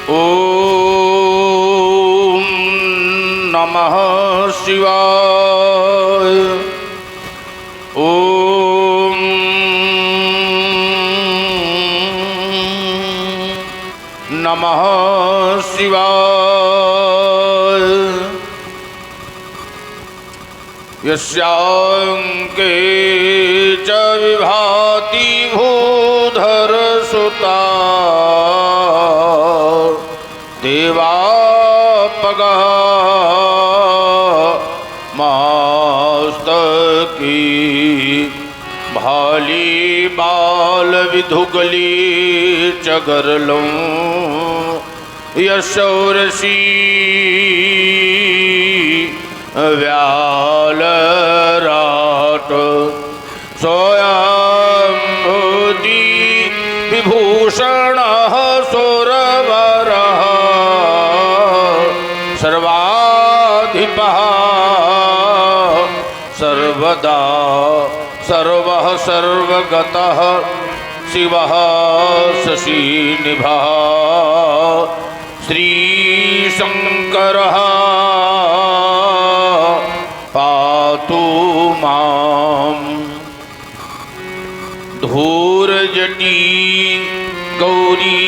ओम नमः शिवाय। ओम नमः शिवाय। यस्यांके च विभाति भूधर सुता देवापगा मास्तकी भाली बाल विधुगली चगरलों यशोरसी व्याल राट सोयंभूति विभूषण सुरवर सर्वाधिपः सर्वदा सर्वः सर्वगतः शिवः शशिनिभः श्रीशंकरः पातु मां। धूर्जटी गौरी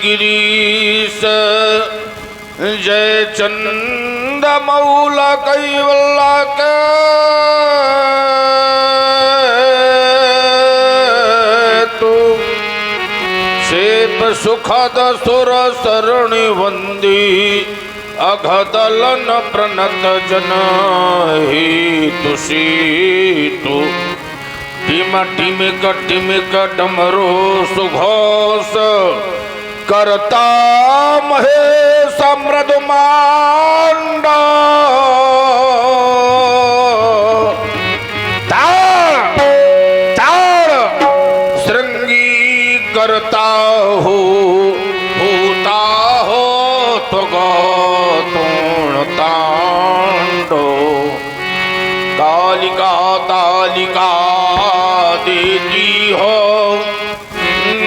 गिरीश जय चंद मौला कैवल्ला के तुम शेप सुखद सुर सरणी वंदी अघदलन प्रणत जन ही तुषीतु टिम टिमिक डमरो सुघोष करता महेश मृदुमांड ताड़ ताड़ श्रृंगी करता हो होता हो तो गौतूण तांडो तालिका तालिका देती हो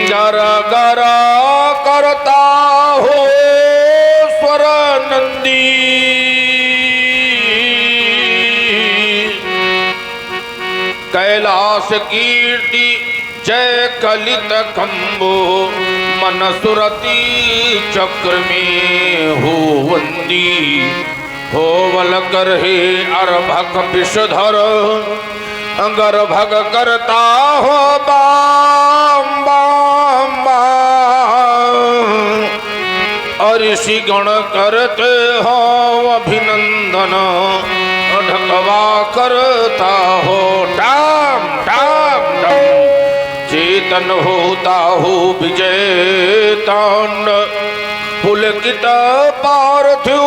गर गर करता हो स्वर नंदी कैलाश कीर्ति जय कलित खंबो मन सुरती चक्र में हो वंदी हो वल कर हे अर्भक विषधर गर्भग करता हो बाम बाम बाम और ऋषि गण करते हो अभिनंदन ढकवा करता हो डाम डाम डाम चेतन होता हो विजय तांड पुलकित पार्थिव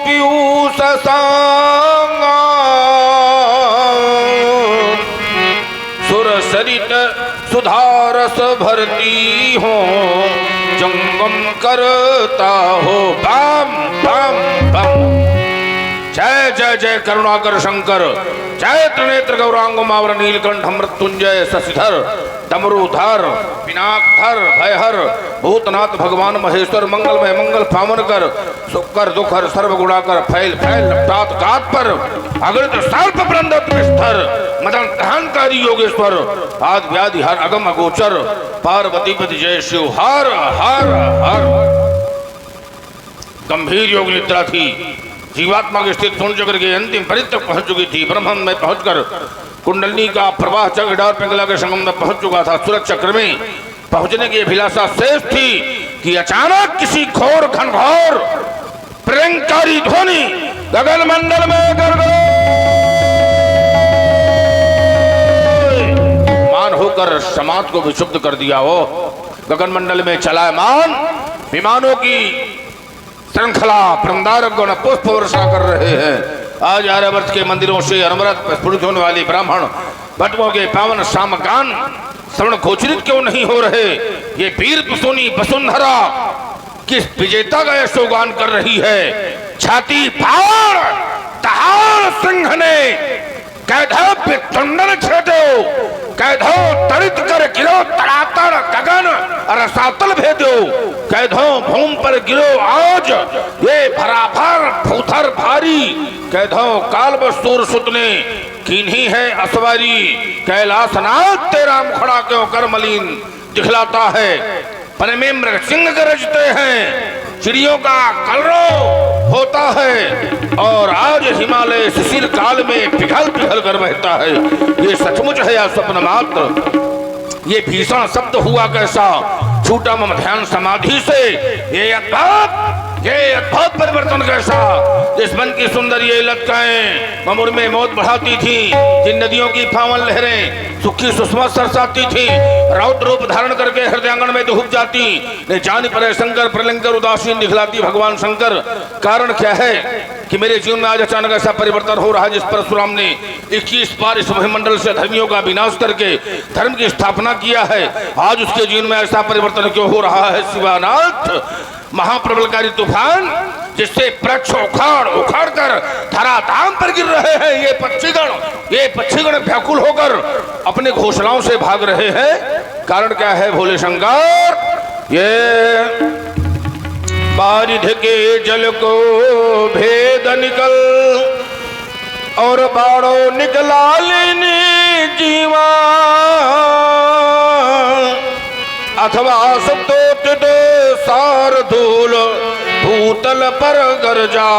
पीयूष सांगा सुर सरित सुधारस भरती हो जंगम करता हो बम बम बम। जय जय जय करुणाकर शंकर जय त्रिनेत्र गौरांग मावर नीलकंठ मृत्युंजय शशिधर डमरूधर पिनाकधर भयहर भूतनाथ भगवान महेश्वर मंगलमय मंगल पावन कर सुकर दुखर सर्व गुणाकर फैल फैल लपटात गात पर अगणित सर्प प्रंदत विस्तर मदन अहंकारी योगेश्वर आद व्याधि हर अगम अगोचर पार्वती पति जय शिव हर हर हर। गंभीर योग निद्रा थी। जीवात्मा के स्थित पूर्ण चक्र के अंतिम परिध तक पहुंच चुकी थी। ब्रह्मांड में पहुंचकर कुंडलनी का प्रवाह चक्र और पिंगला के संगम में पहुंच चुका था। सूरज चक्र में पहुंचने की अभिलाषा शेष थी कि अचानक किसी घोर घनघोर प्रलयंकारी ध्वनि गगन मंडल में मान होकर समाज को विक्षुब्ध कर दिया हो। गगन मंडल में चलायमान विमानों की श्रृंखला प्रमदारक गण पुष्प वर्षा कर रहे हैं। आज आर्यवर्त के मंदिरों से अनवरत स्फुरित होने वाले ब्राह्मण भटकों के पावन सामगान श्रवण गोचरित क्यों नहीं हो रहे? ये वीर सुनी वसुंधरा किस विजेता का यशोगान कर रही है? छाती फाड़ दहाड़ सिंह ने कैधो पितुंडन छेदो, कैधो तड़ित कर गिरो तड़ातड़ गगन रसातल भेदो, कैधो भूम पर गिरो आज ये भराभर भूथर भारी, कैधो काल बस्तूर सुतने किन्ही है असवारी, कैलाशनाथ तेरा मुखड़ा क्यों कर मलिन दिखलाता है, पन में मृग सिंह गरजते हैं, चिड़ियों का कलरव होता है, और आज हिमालय शिशिर काल में पिघल पिघल कर बहता है। ये सचमुच है या स्वप्न मात्र? ये भीषण शब्द हुआ कैसा छूटा मम ध्यान समाधि से, ये अद्भुत परिवर्तन कैसा? जिस मन की सुंदर ये लटकाएं ममुर में मौत बढ़ाती थी, जिन नदियों की फावन लहरें सुखी सुषमा सरसाती थी, रौद्र रूप धारण करके हृदयांगन में डूब जाती, ने जान पर शंकर प्रलंकर उदासीन दिखलाती भगवान शंकर। कारण क्या है कि मेरे जीवन में आज अचानक ऐसा परिवर्तन हो रहा है, जिस परशुराम ने 21 बार इस मंडल से धर्मियों का विनाश करके धर्म की स्थापना किया है, आज उसके जीवन में ऐसा परिवर्तन क्यों हो रहा है? शिवानाथ, महाप्रबलकारी तूफान जिससे वृक्ष उखाड़ कर धराधाम पर गिर रहे हैं, ये पक्षीगण व्याकुल होकर अपने घोंसलों से भाग रहे हैं। कारण क्या है भोले शंकर? ये बारिध के जल को भेद निकल और बाड़ो निकला लेने जीवा, अथवा सतोत सार धूल भूतल पर गरजा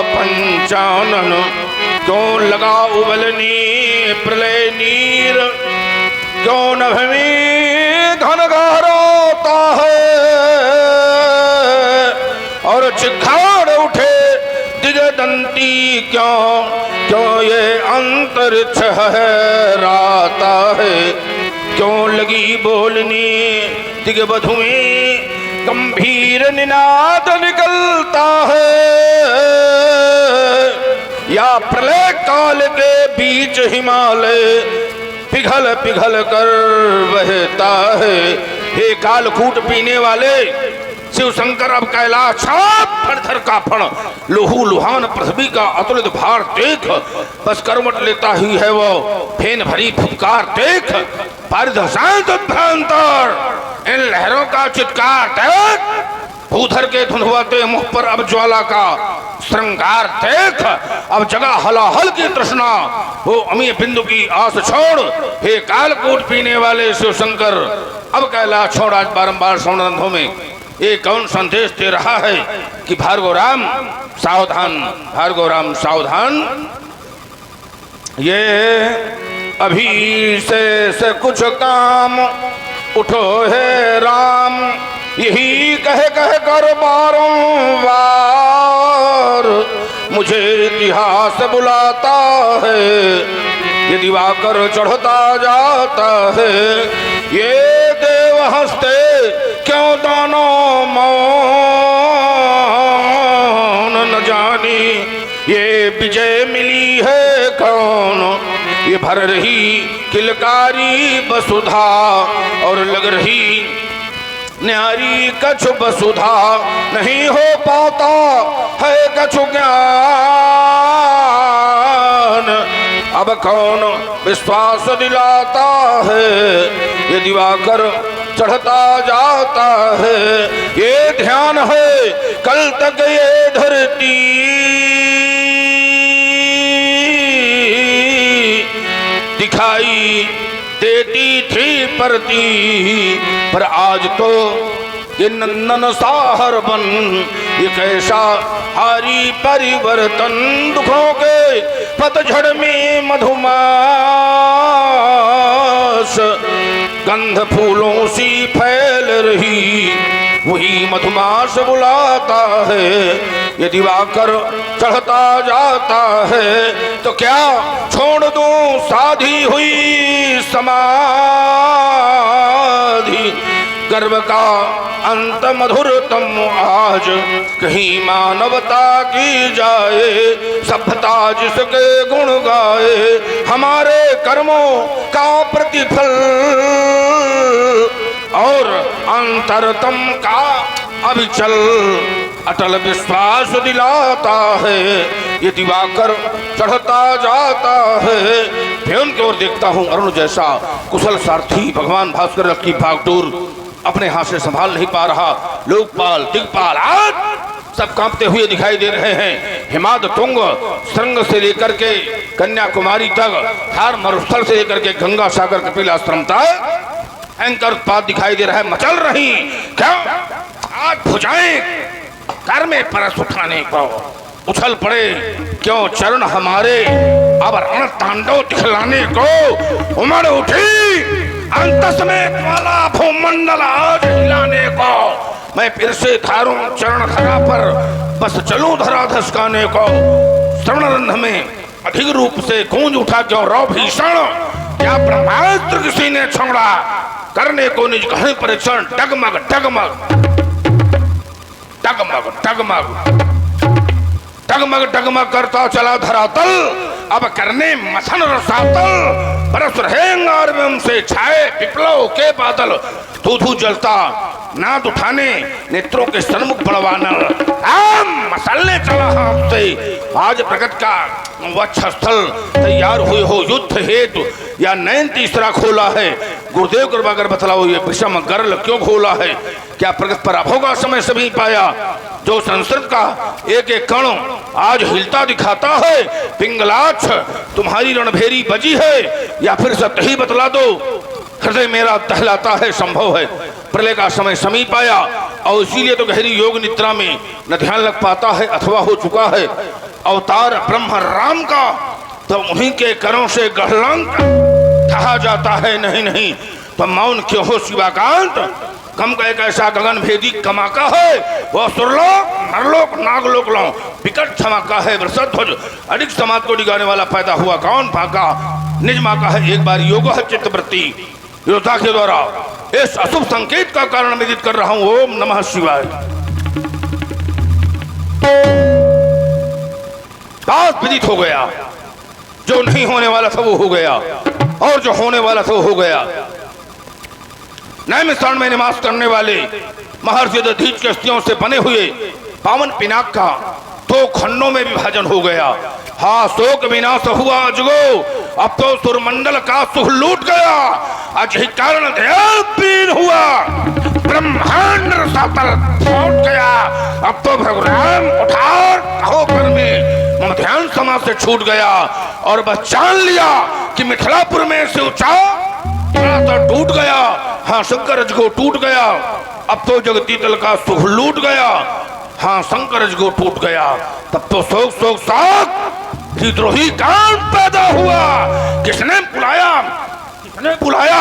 पंचानन, क्यों लगा उबलनी प्रलय नीर, क्यों नभ में घन गहराता है, और चिखाड़ उठे दिगदंती, क्यों ये अंतरिक्ष है राता है, क्यों लगी बोलनी दिग्बधु में गंभीर निनाद निकलता है, या प्रलय काल के बीच हिमालय पिघल पिघल कर बहता है। हे कालकूट पीने वाले शिव शंकर, अब कैलाश फड़ का फड़ लोहू लुहान पृथ्वी का अतुलित भार देख, बस करवट लेता ही है वो फेन भरी फुफकार देख, परिधशांत भयंकर इन लहरों का चित्कार देख, भूधर के धुंधवाते मुख पर अब ज्वाला का श्रृंगार देख, अब जगह हलाहल की तृष्णा वो अमीय बिंदु की आस छोड़। हे कालकूट पीने वाले शिव शंकर, अब कैलाश छोड़। आज बारंबार श्रवणरंध्रों में ये कौन संदेश दे रहा है कि भार्गव राम सावधान, भार्गव राम सावधान, ये अभी से कुछ काम उठो है राम, यही कह कर बारंबार मुझे इतिहास बुलाता है, ये दिवाकर चढ़ता जाता है, ये देव हंसते क्यों दोनों मौन न जानी, ये विजय मिली है कौन, ये भर रही किलकारी वसुधा और लग रही न्यारी कछु वसुधा, नहीं हो पाता है कछु ज्ञान, अब कौन विश्वास दिलाता है, ये दिवाकर चढ़ता जाता है, ये ध्यान है कल तक ये धरती दिखाई देती थी परती, पर आज तो ये नंदन साहर बन, ये कैसा हारी परिवर्तन, दुखों के पतझड़ में मधुमास गंध फूलों सी फैल रही, वही मधुमास बुलाता है, ये दिवाकर चढ़ता जाता है, तो क्या छोड़ दूं साधी हुई समाधि, गर्व का अंत मधुरतम आज, कहीं मानवता की जाए, सभ्यता जिसके गुण गाए, हमारे कर्मों का प्रतिफल और अंतरतम का अविचल अटल विश्वास दिलाता है, ये दिवाकर चढ़ता जाता है। फिर उनकी ओर देखता हूँ, अरुण जैसा कुशल सारथी भगवान भास्कर की भागडोर अपने हाथ से संभाल नहीं पा रहा। लोकपाल, दिग्पाल आज सब कांपते हुए दिखाई दे रहे हैं। हिमाद तुंग श्रृंग से लेकर के कन्याकुमारी तक, थार मरुस्थल से लेकर के गंगा सागर कपिलाश्रम तक भयंकर उत्पात दिखाई दे रहा है। मचल रही क्या आज भुजाएं कर में परस उठाने को उछल पड़े। क्यों चरण हमारे अब रण तांडव दिखलाने को उमड़ उठी। अंतस में ज्वाला भूमंडल आज हिलाने को मैं फिर से थारूं चरण धरा पर बस चलूं धरा धसकाने को। श्रवण रंध में अधिक रूप से गूंज उठा क्यों रौ भीषण। क्या ब्रह्मास्त्र किसी ने छोड़ा करने को निज गहन परीक्षण। डगमग डगमग डगमग डगमग डगमग डगमग करता चला धरातल। अब करने मथन रसातल बरस रहे अंगार से छाए विप्लव के बादल। धू धू जलता नाद उठाने नेत्रों के सन्मुख बढ़वाना। मसलने चला हाथ से आज प्रगट का वक्षस्थल तैयार हुए हो युद्ध हेतु या नयन तीसरा खोला है। गुरुदेव कृपा कर बतलाओ ये विषम गर्ल क्यों खोला है। क्या प्रगट पराभव का समय सभी पाया। जो संस्कृत का एक एक कण आज हिलता दिखाता है। पिंगलाक्ष तुम्हारी रणभेरी बजी है या फिर सत्य ही बतला दो। हृदय मेरा दहलाता है संभव है प्रलय का समय समीप आया और इसीलिए तो गहरी योग निद्रा में न ध्यान लग पाता है अथवा हो चुका है अवतार ब्रह्म राम का। तो उन्हीं के करों से गहलांक कहा जाता है। नहीं नहीं तो मौन क्यों हो शिवाकांत। कम का एक ऐसा गगन भेदी कमाका है वह सुरलोक नरलोक नागलोक लो विकट धमाका है। वृषध्वज अधिक समाज को डिगाने वाला पैदा हुआ कौन भागा। निज माँ का है एक बार योग चित्तवृत्ति योद्धा के द्वारा इस अशुभ संकेत का कारण विदित कर रहा हूं। ओम नमः शिवाय। बात विदित हो गया। जो नहीं होने वाला था वो हो गया और जो होने वाला था वो हो गया। नए स्थान में निवास करने वाले महर्षि दधीच के अस्थियों से बने हुए पावन पिनाक का दो खंडों में विभाजन हो गया। हाँ शोक विनाश हुआ अजगो। अब तो सुरमंडल का सुख लूट गया। आज ही कारण दयापीन हुआ ब्रह्मांड रसातल फूट गया। अब तो भगवान उठार कहो कर में मम ध्यान समाज से छूट गया और बस जान लिया कि मिथिलापुर में से ऊंचा तो टूट गया। हाँ शंकर अजगो टूट गया। अब तो जगतीतल का सुख लूट गया। हाँ शंकर अजगो टूट गया। तब तो शोक शोक शोक विद्रोही कांड पैदा हुआ। किसने बुलाया किसने बुलाया।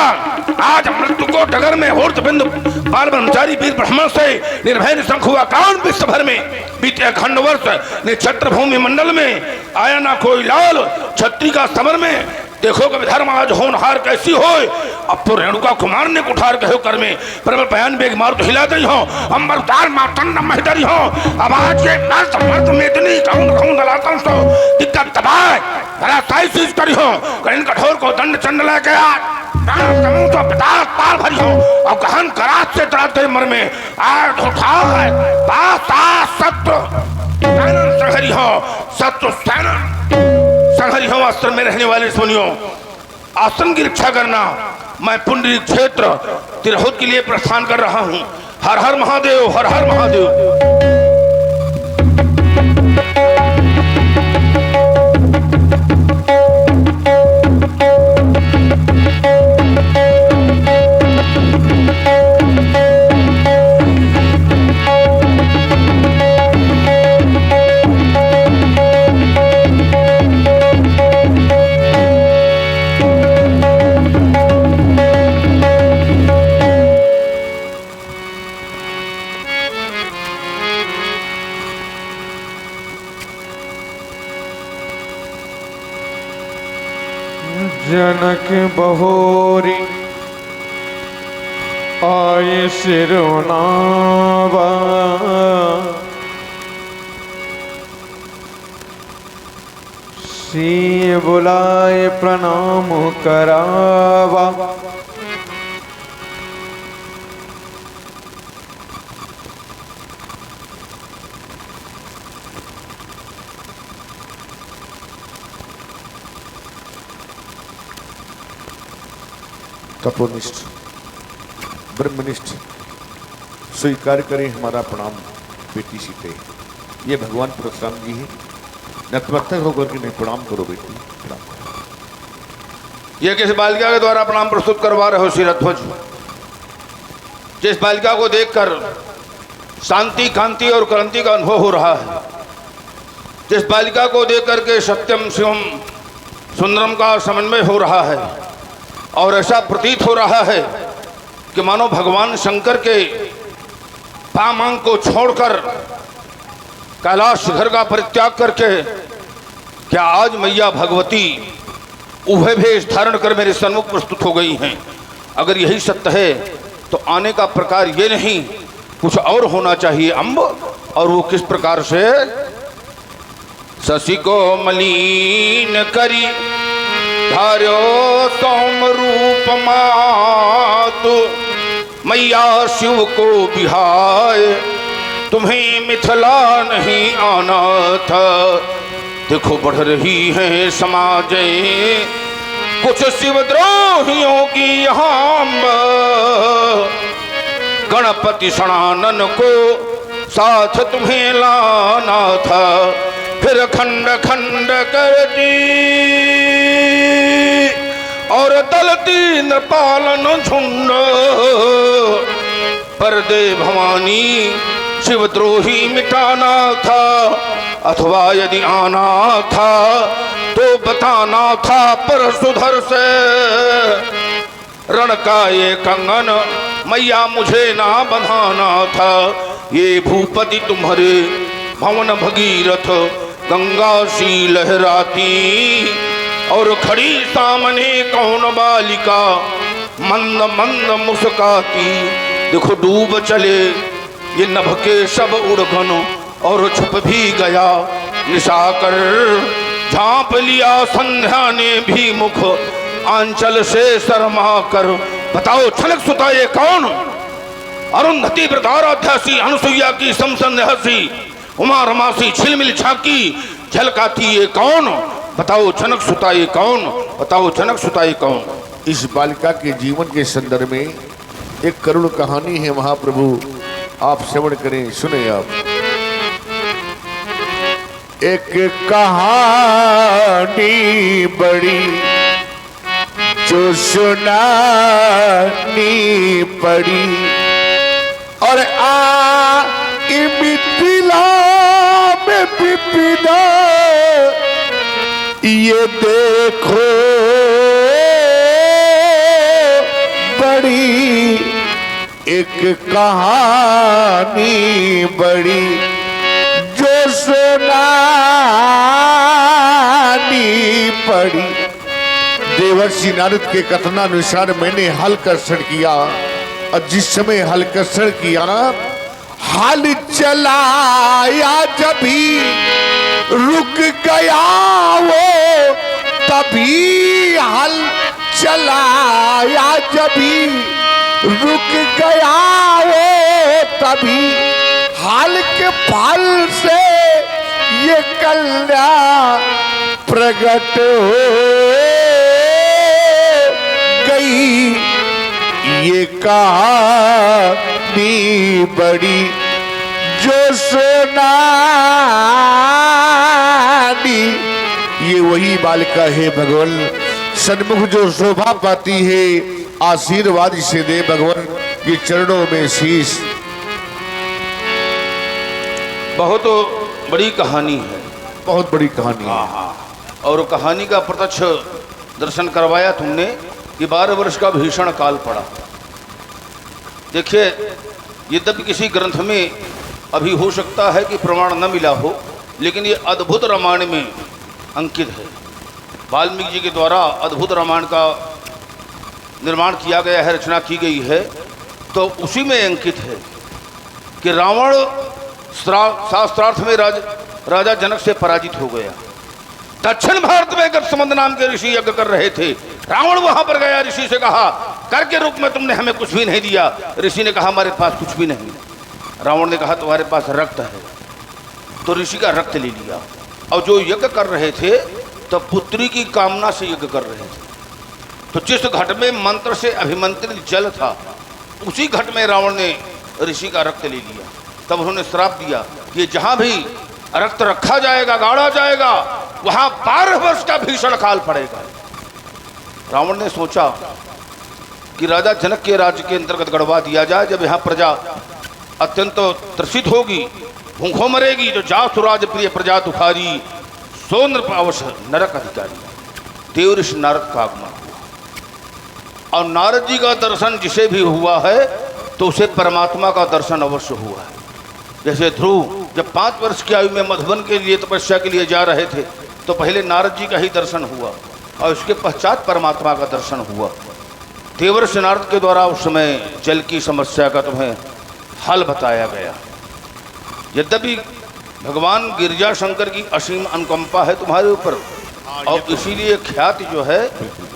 आज मृत्यु को डगर में होर्त बिंद बाल ब्रह्मचारी वीर ब्राह्मण से निर्भय निशंक हुआ कांड विश्व भर में। बीते अखंड वर्ष निक्षत्र भूमि मंडल में आया ना कोई लाल छत्री का समर में। देखो कभी धर्म आज होनहार कैसी हो। अब तो रेणुका कुमार ने कुठार कहो कर में प्रबल बयान बेग मार तो हिला गई हो। अंबर उतार मातन महदरी हो। अब आज के मर्द मर्द मेदनी कहूं कहूं दलातन सो दिक्कत दबाए भरा साई चीज करी हो। कहीं कठोर को दंड चंड लेके आ तो पिता पार भरी हो और गहन करात से डराते मर में आज उठा है बासा सत्य संहरी हो। सत्य संहरी हो। आश्रम में रहने वाले सुनियो आश्रम की रक्षा करना। मैं पुंडरी क्षेत्र तिरहुत के लिए प्रस्थान कर रहा हूँ। हर हर महादेव हर हर महादेव। जनक बहोरी आए सिरनावा। सिंह बुलाए प्रणाम करावा। तपोनिष्ठ ब्रह्मनिष्ठ स्वीकार करें हमारा प्रणाम बेटी सीते। ये भगवान परशुराम जी हैं। नतमस्तक होकर के नहीं प्रणाम करो बेटी, प्रणाम करो। ये किस बालिका के द्वारा प्रणाम प्रस्तुत करवा रहे हो श्री रध्वज? जिस बालिका को देखकर शांति, कांति और क्रांति का अनुभव हो रहा है, जिस बालिका को देख करके सत्यम शिवम सुंदरम का समन्वय हो रहा है, और ऐसा प्रतीत हो रहा है कि मानो भगवान शंकर के पामांग को छोड़कर कैलाश शिखर का परित्याग करके क्या आज मैया भगवती उभय भेष धारण कर मेरे सन्मुख प्रस्तुत हो गई हैं। अगर यही सत्य है तो आने का प्रकार ये नहीं, कुछ और होना चाहिए अम्ब। और वो किस प्रकार से? शशि को मलिन करी धार्यो सौम रूप मातु, मैया शिव को बिहाय तुम्हें मिथिला नहीं आना था। देखो बढ़ रही है समाजे कुछ शिवद्रोहियों की यहाँ, गणपति सनानन को साथ तुम्हें लाना था। फिर खंड खंड कर दी और दलती न पालन झुंड, पर्दे भवानी शिवद्रोही मिटाना था। अथवा यदि आना था तो बताना था परशुधर से, रण का ये कंगन मैया मुझे ना बंधाना था। ये भूपति तुम्हारे भवन भगीरथ, गंगा सी लहराती और खड़ी सामने कौन बालिका मंद मंद मुस्काती। देखो डूब चले ये नभ के सब उड़गन और छुप भी गया निशाकर, झांप लिया संध्या ने भी मुख आंचल से शर्मा कर। बताओ छलक सुता ये कौन? अरुंधति वृद्धाराध्यासी अनुसुईया की समसंध्या हसी, उमा रमासी छिलमिल झांकी झलकाती ये कौन? बताओ छनक सुता ये कौन? बताओ छनक सुता ये कौन? इस बालिका के जीवन के संदर्भ में एक करुण कहानी है महाप्रभु, आप श्रवण करें, सुने आप। एक कहानी बड़ी जो सुनानी पड़ी, और मिथिला में विपिदा ये देखो बड़ी एक कहानी बड़ी जो सुनानी पड़ी। देवर्षि नारद के कथनानुसार मैंने हलकर्षण किया, और जिस समय हलकर्षण किया हल चलाया जभी रुक गया वो, तभी हल चलाया जभी रुक गया वो, तभी हाल के फल से ये कल्याण प्रकट हो गई। ये कहानी बड़ी जो सुनानी, ये वही बालिका है भगवान सन्मुख जो शोभा पाती है। आशीर्वाद से दे भगवान के चरणों में शीश। बहुत बड़ी कहानी है, बहुत बड़ी कहानी है। और कहानी का प्रत्यक्ष दर्शन करवाया तुमने कि 12 वर्ष का भीषण काल पड़ा। देखिए, यद्यपि किसी ग्रंथ में अभी हो सकता है कि प्रमाण न मिला हो, लेकिन ये अद्भुत रामायण में अंकित है। वाल्मीकि जी के द्वारा अद्भुत रामायण का निर्माण किया गया है, रचना की गई है। तो उसी में अंकित है कि रावण शास्त्रार्थ में राजा जनक से पराजित हो गया। दक्षिण भारत में गतसमंद नाम के ऋषि यज्ञ कर रहे थे। रावण वहां पर गया, ऋषि से कहा कर के रूप में तुमने हमें कुछ भी नहीं दिया। ऋषि ने कहा हमारे पास कुछ भी नहीं। रावण ने कहा तुम्हारे पास रक्त है, तो ऋषि का रक्त ले लिया। और जो यज्ञ कर रहे थे तो पुत्री की कामना से यज्ञ कर रहे थे। तो जिस घट में मंत्र से अभिमंत्रित जल था, उसी घट में रावण ने ऋषि का रक्त ले लिया। तब उन्होंने श्राप दिया कि ये जहां भी रक्त रखा जाएगा, गाड़ा जाएगा, वहां 12 वर्ष का भीषण काल पड़ेगा। रावण ने सोचा कि राजा जनक के राज्य के अंतर्गत गढ़वा दिया जाए। जब यहाँ प्रजा अत्यंत त्रसित होगी, भूखों मरेगी, जो जासुराज प्रिय प्रजा तुखारी, सो नृप अवश्य नरक अधिकारी। देव ऋषि नारद का आगमन हुआ और नारद जी का दर्शन जिसे भी हुआ है तो उसे परमात्मा का दर्शन अवश्य हुआ है। जैसे ध्रुव जब 5 वर्ष की आयु में मधुबन के लिए तपस्या के लिए जा रहे थे तो पहले नारद जी का ही दर्शन हुआ और उसके पश्चात परमात्मा का दर्शन हुआ। देवर्षि नारद के द्वारा उस समय जल की समस्या का तुम्हें हल बताया गया। यद्यपि भगवान गिरजा शंकर की असीम अनुकंपा है तुम्हारे ऊपर और इसीलिए ख्याति जो है,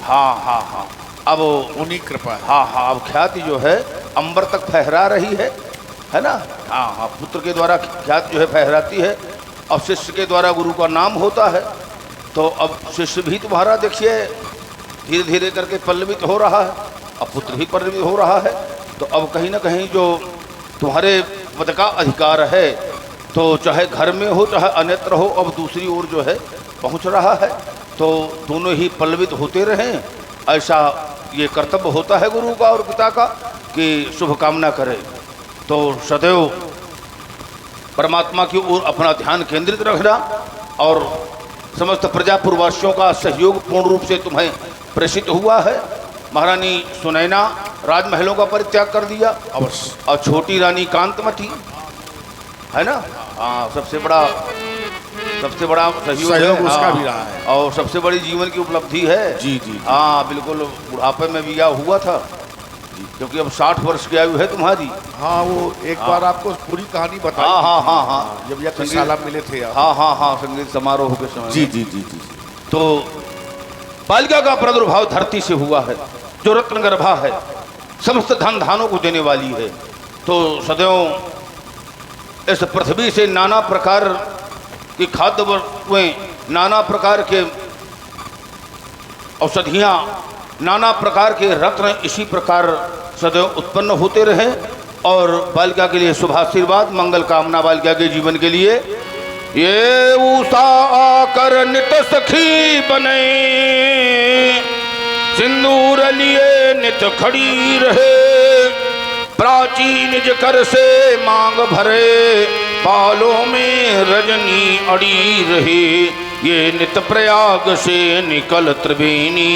हाँ, अब उन्हीं कृपा है। हाँ, अब ख्याति जो है अंबर तक फहरा रही है ना। हाँ, पुत्र के द्वारा ख्याति जो है फहराती है और शिष्य के द्वारा गुरु का नाम होता है। तो अब शिष्य भी तुम्हारा देखिए धीरे धीरे करके पल्लवित हो रहा है, अब पुत्र भी पल्लवित हो रहा है। तो अब कहीं ना कहीं जो तुम्हारे पद का अधिकार है, तो चाहे घर में हो चाहे अन्यत्र हो, अब दूसरी ओर जो है पहुंच रहा है। तो दोनों ही पल्लवित होते रहें, ऐसा ये कर्तव्य होता है गुरु का और पिता का कि शुभ कामना करे। तो सदैव परमात्मा की ओर अपना ध्यान केंद्रित रखना और समस्त प्रजापुरवासियों का सहयोग पूर्ण रूप से तुम्हें प्रेषित हुआ है। महारानी सुनैना राजमहलों का परित्याग कर दिया अवश्य, और छोटी रानी कांतमती है ना। हाँ, सबसे बड़ा सहयोग उसका हाँ, भी रहा है और सबसे बड़ी जीवन की उपलब्धि है। जी जी, हाँ, बिल्कुल बुढ़ापे में भी यह हुआ था क्योंकि अब 60 वर्ष की आयु है तुम्हारी। हाँ, वो एक बार आपको पूरी कहानी बताई। हाँ, जब यज्ञशाला मिले थे आप। हाँ, संगीत समारोह के समय जी में। जी जी जी। तो बालिका का प्रादुर्भाव धरती से हुआ है, जो रत्न गर्भा है, समस्त धन धानों को देने वाली है। तो सदैव इस पृथ्वी से नाना प्रकार की खाद्य वस्तुएं, नाना प्रकार के औषधियाँ, नाना प्रकार के रत्न इसी प्रकार सदैव उत्पन्न होते रहे और बालिका के लिए शुभाशीर्वाद, मंगल कामना बालिका के जीवन के लिए। ये उषा आकर नित सखी बने, सिंदूर लिए नित खड़ी रहे, प्राचीन निज कर से मांग भरे, बालों में रजनी अड़ी रहे। ये नित प्रयाग से निकल त्रिवेणी,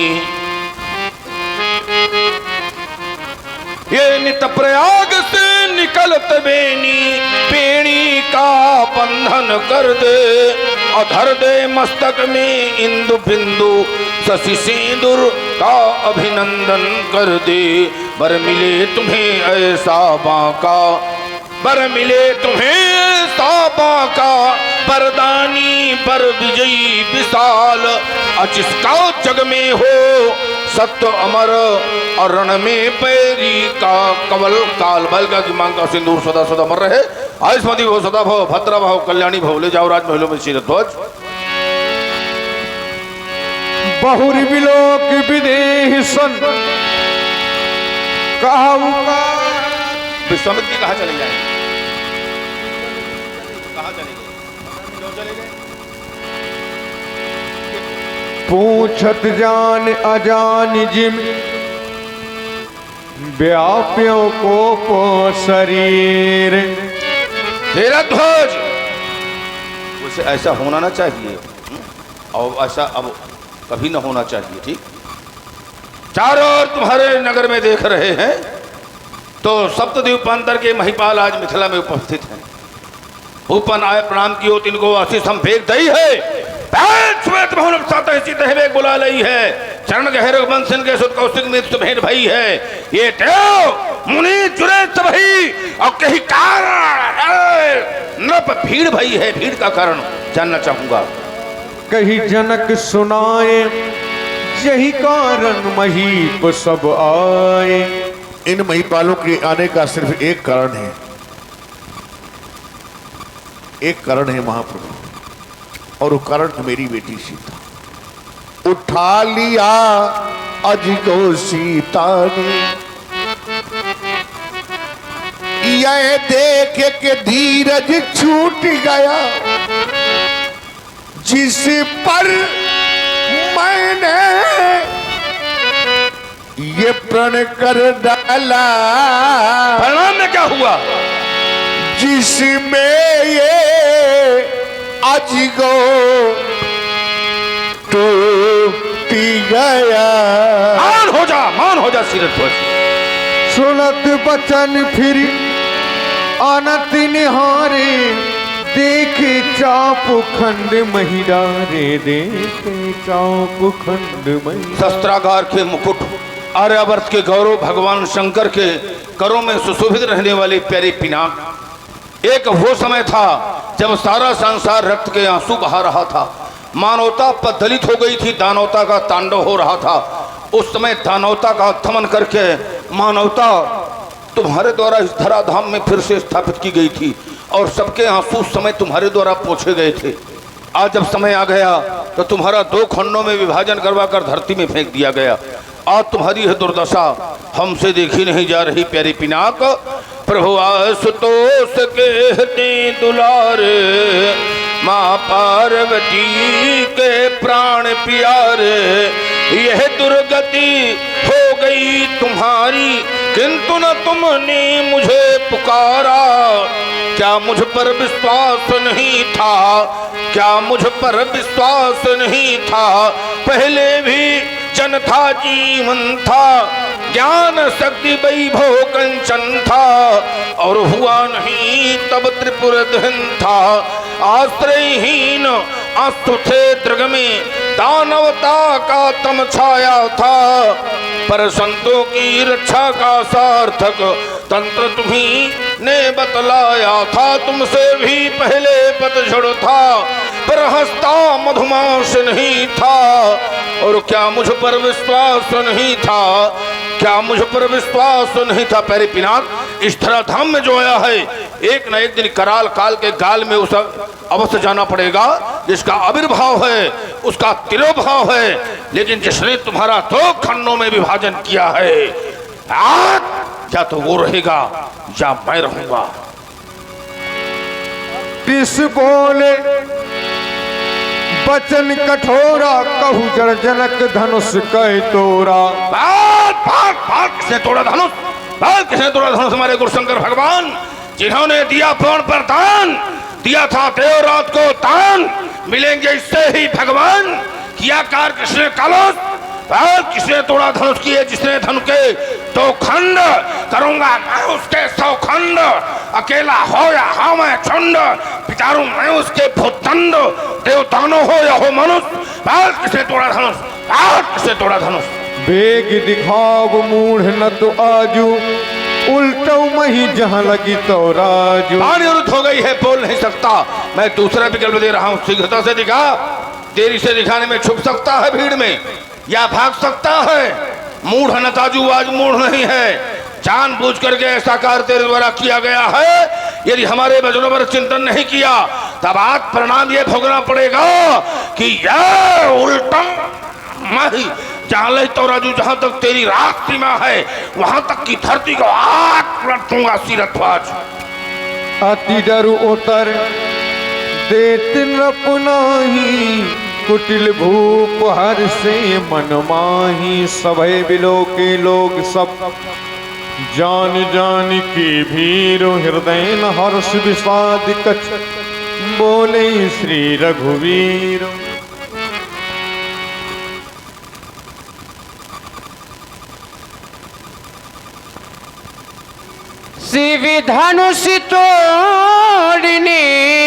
ये नित प्रयाग से निकल त्रिवेणी, पेणी का बंधन कर दे, अधर दे मस्तक में इंदु बिंदु, शशि सिंदूर का अभिनंदन कर दे। बर मिले तुम्हें ऐसा बांका, बर मिले तुम्हें ऐसा बांका, बरदानी पर विजयी विशाल, अचिस्का जग में हो सत्य अमर, और रण में पैरी का कवल काल। बालिका की मांग का सिंदूर सदा सदा अमर रहे। आयुष्मती भव, सदा भव, भद्रा भव, कल्याणी भव। ले जाओ राजमहलों में शीरध्वज। बहुरी बिलोक विदेह सन विश्वामित्र जी कहाँ चले जाए? कहाँ चले गए? क्यों चले गए? पूछत जान अजान जिम, व्याप्यों को पो शरीर। तेरा ध्वज उसे ऐसा होना ना चाहिए और ऐसा अब कभी ना होना चाहिए। ठीक, चारों ओर तुम्हारे नगर में देख रहे हैं तो सप्तद्वीपांतर के महिपाल आज मिथिला में उपस्थित हैं। ऊपर आए प्रणाम कियो तिनको आशीष हम फेंक दई है, श्वेत भवन वेग बुला लई है, चरण गहर बंसन के सुत कौशिक मृत्यु भेंट भई है। ये देव मुनि जुरे सबही और कहीं कारण नृप भीड़ भई है, भीड़ का कारण जानना चाहूंगा। कही जनक सुनाए, यही कारण महीप सब आए। इन महिपालों के आने का सिर्फ एक कारण है, एक कारण है महाप्रभु, और वो कारण है मेरी बेटी सीता। उठा लिया अजगो सीता ने यह देख के धीरज छूट गया, जिस पर मैंने ये प्रण कर डाला। परिणाम में क्या हुआ? जिसमें ये अजगो टूटी गया। मान हो जा सीरतध्वज। सुनत बचन फिर आनत निहारे, देखे चाप खंड महिरारे, देखे चाप खंड महिरारे। शस्त्रागार के मुकुट, आर्यावर्त के गौरव, भगवान शंकर के करों में सुशोभित रहने वाले प्यारे पिनाक। एक वो समय था जब सारा संसार रक्त के आंसू बहा रहा था, मानवता पददलित हो गई थी, दानवता का तांडव हो रहा था। उस समय दानवता का दमन करके मानवता तुम्हारे द्वारा इस धराधाम में फिर से स्थापित की गई थी और सबके आंसू उस समय तुम्हारे द्वारा पोंछे गए थे। आज जब समय आ गया तो तुम्हारा 2 खंडों में विभाजन करवाकर धरती में फेंक दिया गया। आज तुम्हारी यह दुर्दशा हमसे देखी नहीं जा रही प्यारी पिनाक। प्रभु आशुतोष कहते दुलारे, माँ पार्वती के प्राण प्यारे, यह दुर्गति हो गई तुम्हारी, किंतु न तुमने मुझे पुकारा। क्या मुझ पर विश्वास नहीं था? क्या मुझ पर विश्वास नहीं था? पहले भी जन था, जीवन था, ज्ञान शक्ति वैभव कंचन था, और हुआ नहीं तब त्रिपुर दहन था। आश्रयहीन अस्तु थे दृग में, दानवता का तम छाया था, पर संतों की रक्षा का सार्थक तंत्र तुम्ही ने बतलाया था। तुमसे भी पहले पतझड़ था, पर हंसता मधुमास नहीं था। और क्या मुझ पर विश्वास नहीं था? क्या मुझ पर विश्वास नहीं था? प्यारे पिनाक, इस धराधाम में जो आया है, एक न एक दिन कराल काल के गाल में उस अवश्य जाना पड़ेगा। जिसका आविर्भाव है उसका तिरोभाव है, लेकिन जिसने तुम्हारा 2 खंडों में विभाजन किया है, आज क्या तो वो रहेगा या मैं रहूंगा। तिस बोले बचन कठोरा, कहू जड़ जनक धनुष कह तोरा। बात किसने तोड़ा धनुष? बात किसने तोड़ा धनुष? हमारे गुरुशंकर भगवान, जिन्होंने दिया प्राण पर दान, दिया था देवरात को दान, मिलेंगे इससे ही भगवान। किया कार किसने कलश? किसने तोड़ा धनुष? किए जिसने धन के 2 खंड, करूंगा मैं उसके 100 खंड। अकेला हो या हाँ मैं चंड, पिटारूं मैं उसके भूतंड। देवतानो हो या हो मनुष्य, किसने तोड़ा धनुष? किसने तोड़ा धनुष? बेग दिखाव मूढ़ न तो आजू, उल्टो मही जहां लगी तो राजू। पानी रुद्ध हो गई है, बोल नहीं सकता। मैं दूसरा विकल्प दे रहा हूं, शीघ्रता से दिखा। देरी से दिखाने में छुप सकता है भीड़ में या भाग सकता है। मूढ़ न ताजू आज मूढ़ नहीं है, जानबूझ करके ऐसा कार्य तेरे द्वारा किया गया है। यदि हमारे वचनों पर चिंतन नहीं किया तब आज परिणाम ये भोगना पड़ेगा कि यह उल्टा माही जहां ले तो राजू, जहां तक तेरी रात सीमा है वहां तक की धरती को आग पलट दूंगा सीरतध्वज। अति डरु उतर देत नपुनाही, कुटिल भूप हर से मन माही। सभय बिलो के लोग सब जान जान के भीरो, हृदय न हर्ष विषाद कछ, बोले श्री रघुवीर। शिव धनुष तोड़ने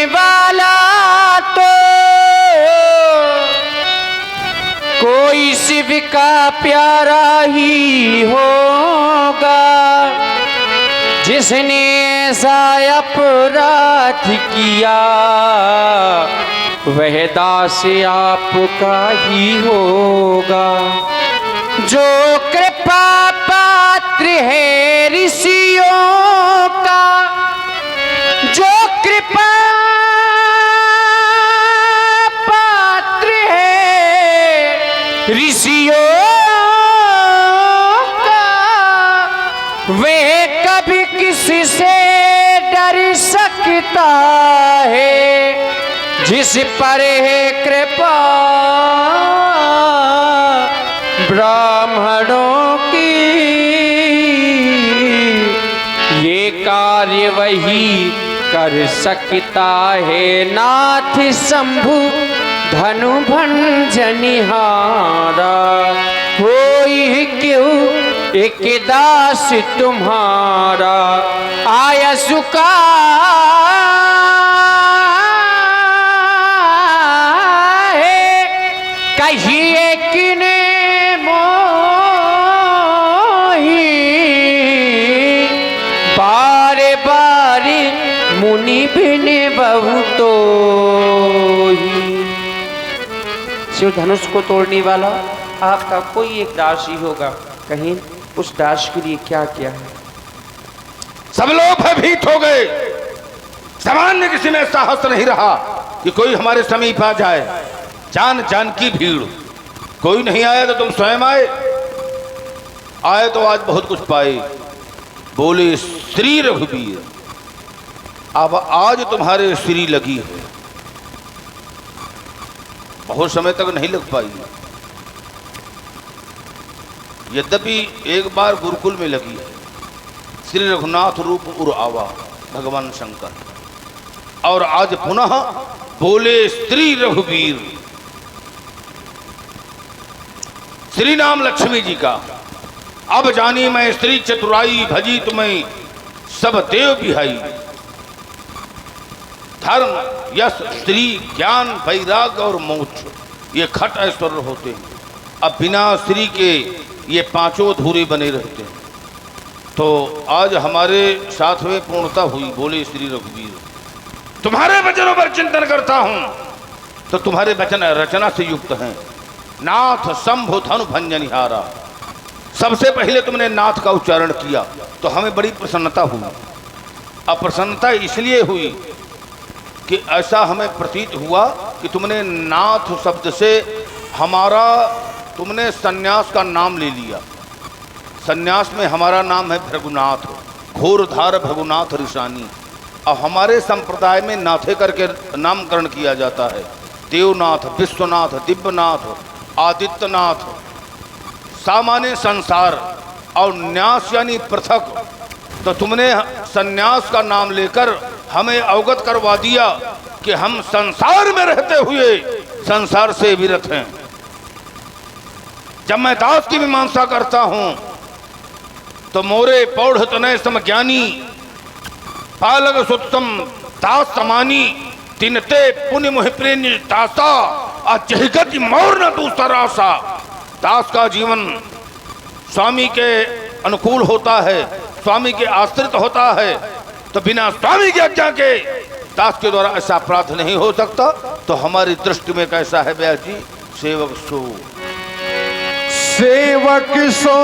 वाला तो कोई शिव का प्यारा ही होगा, जिसने ऐसा अपराध किया वह दास आपका ही होगा। जो कृपा पात्र है ऋषियों का, जो कृपा पात्र है ऋषियों जिस पर है कृपा ब्राह्मणों की, ये कार्य वही कर सकता है नाथ शंभु धनु भंजनिहारा। होई क्यों एक दास तुम्हारा आया सुका है, कहिए किने मोही बारे बारे मुनि बिने बहुतो ही। शिव धनुष को तोड़ने वाला आपका कोई एक दास ही होगा, कहीं उस दास के लिए क्या क्या है। सब लोग भयभीत हो गए। सामान्य किसी में साहस नहीं रहा कि कोई हमारे समीप आ जाए। जान जान की भीड़, कोई नहीं आया तो तुम स्वयं आए तो आज बहुत कुछ पाए। बोले श्री रघुवीर, अब आज तुम्हारे श्री लगी है, बहुत समय तक नहीं लग पाई। यद्यपि एक बार गुरुकुल में लगी है। श्री रघुनाथ रूप उर आवा भगवान शंकर, और आज पुनः बोले श्री रघुवीर। श्री नाम लक्ष्मी जी का, अब जानी मैं स्त्री चतुराई भजी तुम्हें सब देव बिहाई। धर्म यश स्त्री ज्ञान वैराग और मोक्ष ये खट ऐश्वर्य होते हैं। अब बिना स्त्री के ये पांचों अधूरे बने रहते हैं। तो आज हमारे साथ में पूर्णता हुई। बोले श्री रघुवीर, तुम्हारे वचनों पर चिंतन करता हूं तो तुम्हारे वचन रचना से युक्त हैं। नाथ शंभु धनु भंजनिहारा, सबसे पहले तुमने नाथ का उच्चारण किया तो हमें बड़ी प्रसन्नता हुई। अब प्रसन्नता इसलिए हुई कि ऐसा हमें प्रतीत हुआ कि तुमने नाथ शब्द से हमारा, तुमने सन्यास का नाम ले लिया। सन्यास में हमारा नाम है भृगुनाथ, घोरधार भृगुनाथ ऋषानी। अब हमारे संप्रदाय में नाथे करके नामकरण किया जाता है। देवनाथ, विश्वनाथ, दिव्यनाथ, आदित्यनाथ। सामान्य संसार और न्यास यानी पृथक। तो तुमने सन्यास का नाम लेकर हमें अवगत करवा दिया कि हम संसार में रहते हुए संसार से विरत हैं। जब मैं दास की मीमांसा करता हूं तो मोरे पौढ़ तनय समज्ञानी पालक सुतम दास समानी तिनते पुण्य मुहिप्रेन दासा अजहगति मोर न दूसरा आशा। दास का जीवन स्वामी के अनुकूल होता है, स्वामी के आश्रित होता है। तो बिना स्वामी की आज्ञा के दास के द्वारा ऐसा अपराध नहीं हो सकता। तो हमारी दृष्टि में कैसा है ब्यास जी? सेवक सो सेवक सो